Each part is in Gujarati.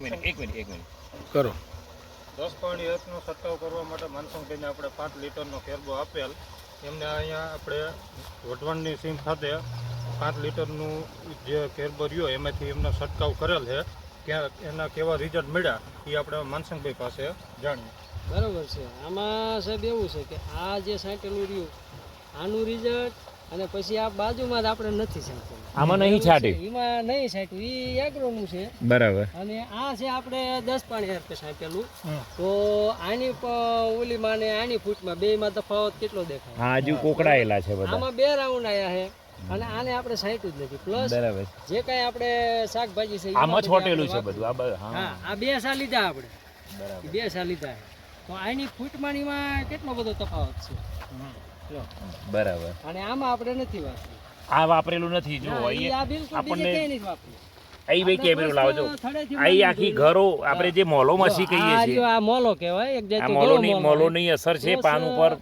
એક મિનિટ કરો 10.1નો છંટકાવ કરવા માટે માનસંગભાઈને આપણે 5 લીટરનો કેરબો આપેલ. એમને અહીંયા આપણે વઢવાણની સીમ ખાતે 5 લીટરનું જે કેરબો રહ્યો એમાંથી એમનો છંટકાવ કરેલ છે. ક્યાં એના કેવા રિઝલ્ટ મળ્યા એ આપણે માનસંગભાઈ પાસે જાણીએ. બરાબર છે. આમાં સાહેબ એવું છે કે આ જે સાંટેલું રહ્યું આનું રિઝલ્ટ અને પછી આ બાજુમાં જ આપણે નથી સાંટેલું, આમાં નહીં છાંટ્યું, એમાં નહીં સાંટ્યું, એ એગ્રોનું છે. બરાબર. અને આ છે આપણે 10.1 સાંટેલું. તો આની ઓલી માં ને આની ફૂટમાં બેમાં તફાવત કેટલો દેખાય? હા, હજુ કોકડાયેલા છે બધા. આમાં 2 રાઉન્ડ આયા છે અને આને આપણે સાંટ્યું જ નથી. પ્લસ બરાબર, જે કાંઈ આપણે શાકભાજી છે આમાં છોટેલું છે બધું. હા, આ 2 સા લીધા આપણે, બરાબર, 2 સા લીધા. તો આની ફૂટમાંનીમાં કેટલો બધો તફાવત છે. બરાબર. અને આમાં આપણે નથી વાપર્યું, આ વાપરેલું નથી. જો આ બિલકુલ બીજે ક્યાંય નથી વાપર્યું. અહીં ભાઈ કેમેરો લાવજો. અહીં આખી ઘરો આપણે જે મોલો મસી કહીએ આ છીએ, જો આ મોલો કહેવાય, એક આ જાતનો મોલોની અસર છે. પાન ઉપર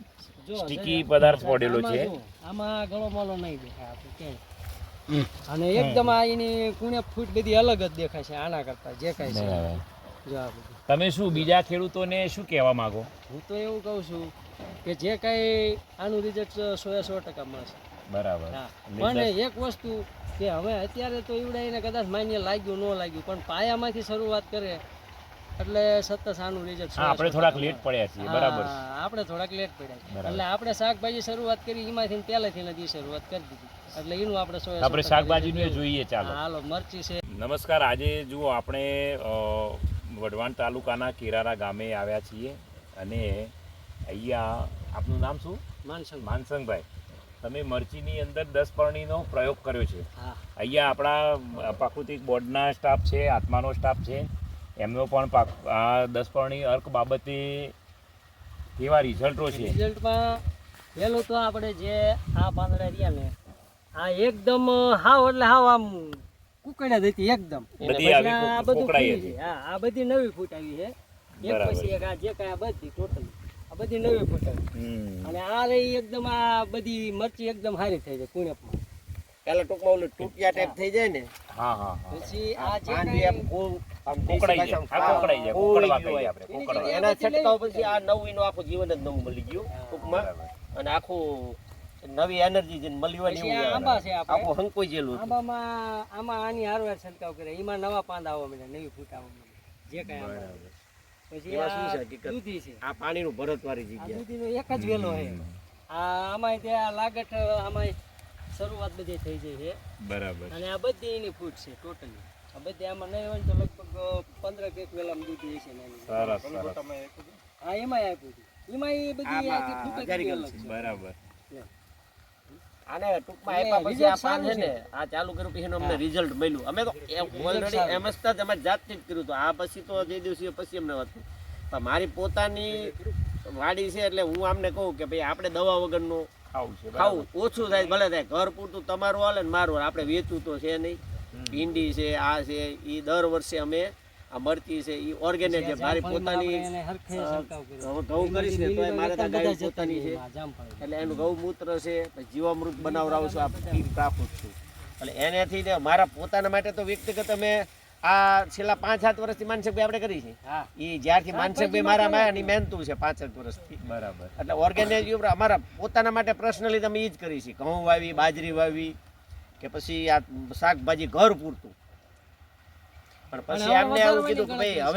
સ્ટીકી પદાર્થ પડેલો છે. આમાં ગળો મોલો નહીં દેખાય આપણે ક્યાંય. અને એકદમ આ એની કુણે ફૂટ બધી અલગ જ દેખાય છે આના કરતા જે કાંઈ છે. જો આ બધું તમે શું બીજા ખેડૂતોને શું કહેવા માંગો? હું તો એવું કહું છું કે જે કાંઈ આનું રિઝલ્ટ 100% મળશે. બરાબર. હા, પણ એક વસ્તુ કે હવે અત્યારે તો ઈવડાઈને કદાચ માન્ય લાગ્યું ન લાગ્યું, પણ પાયામાંથી શરૂઆત કરે એટલે સતત આનું રિઝલ્ટ. આપણે થોડાક લેટ પડ્યા છીએ. બરાબર, આપણે થોડાક લેટ પડ્યા એટલે આપણે શાકભાજી શરૂઆત કરી એમાંથી પહેલેથી નથી શરૂઆત કરી દીધી એટલે એનું આપણે શાકભાજીનું જોઈએ. ચાલો, હાલો, મરચી છે. નમસ્કાર. આજે જુઓ આપણે વઢવાણ તાલુકાના કેરારા ગામે આવ્યા છીએ અને અહીંયા આપનું નામ શું? માનસંગભાઈ. તમે મરચીની અંદર 10 પ્રયોગ કર્યો છે. અહીંયા આપણા પ્રાકૃતિક બોર્ડના સ્ટાફ છે, આત્માનો સ્ટાફ છે, એમનો પણ આ 10 અર્ક બાબતે કેવા રિઝલ્ટો છે? રિઝલ્ટમાં પહેલું તો આપણે જે આ પાંદડા રહ્યા ને આ એકદમ હાવ એટલે હાવ આમ કુકડા જતી એકદમ. આ બધું હા, આ બધી નવી ફૂટ આવી છે. એક પછી એક આ જે કાંઈ આ બધી ટોટલ આ બધી નવી ફૂટ આવી. અને આ રહી એકદમ આ બધી મરચી એકદમ સારી થઈ જાય કુણેપમાં. પેલા ટૂંકમાં ઓલું ટૂટિયા ટાઈપ થઈ જાય ને. હા હા. પછી આ જે એના છંટકાવ પછી આ નવીનું આખું જીવન જ નવું મળી ગયું ટૂંકમાં. અને આખું નવી એનર્જી જે મળી હોય ને આંબા છે આખું હંકોઈ જેલું. આમાં આની હારવાર છંટકાવ કરે એમાં નવા પાંદા આવવા મળે, નવી ફૂટ આવવા મળે જે કાંઈ આંબા. પછી આ દૂધી છે, આ પાણીનું ભરત વાળી જગ્યા. દૂધીનો એક જ વેલો છે. આમાં ત્યાં લાગટ આમાં શરૂઆત બધી થઈ જાય છે. બરાબર. અને આ બધી એની ફૂટ છે ટોટલી. આ બધી આમાં નહીં હોય તો લગભગ 15 એક વેલામાં દૂધી છે. હા, એમાં આપ્યું હતું. એમાં એ બધી આખી ફૂટ જ અલગ છે. બરાબર. આને ટૂંકમાં આપ્યા પછી આ પાન છે ને આ ચાલુ કર્યું પછી અમને રિઝલ્ટ મળ્યું. અમે તો ઓલરેડી એમએસ જ અમે જાતથી જ કર્યું હતું. આ પછી તો જે દિવસે પછી અમને હતું. પણ મારી પોતાની વાડી છે એટલે હું આમને કહું કે ભાઈ આપણે દવા વગરનું ખાવું ઓછું થાય, ભલે થાય, ઘર પૂરતું તમારું હાલે ને મારું. આપણે વેચવું તો છે નહીં. ભીંડી છે, આ છે, એ દર વર્ષે અમે આ મરચી છે એ ઓર્ગેનિક છે. મારી પોતાની ઘઉં કરીશ ને તો મારે ત્યાં ગાય પોતાની છે એટલે એનું ગૌમૂત્ર છે, જીવામૃત બનાવડાવું છું, આ ફીર રાખું છું. એટલે એનાથી ને મારા પોતાના માટે તો વ્યક્તિગત અમે આ છેલ્લા 5-7 વર્ષથી માનસંગભાઈ આપણે કરી છે. એ જ્યારથી માનસંગભાઈ મારા માં મહેનતું છે 5-7 વર્ષથી. બરાબર. એટલે ઓર્ગેનિક અમારા પોતાના માટે પર્સનલી તમે એ જ કરી છે. ઘઉં વાવી, બાજરી વાવી કે પછી આ શાકભાજી ઘર પૂરતું. પણ પછી એમને એવું કીધું કે ભાઈ હવે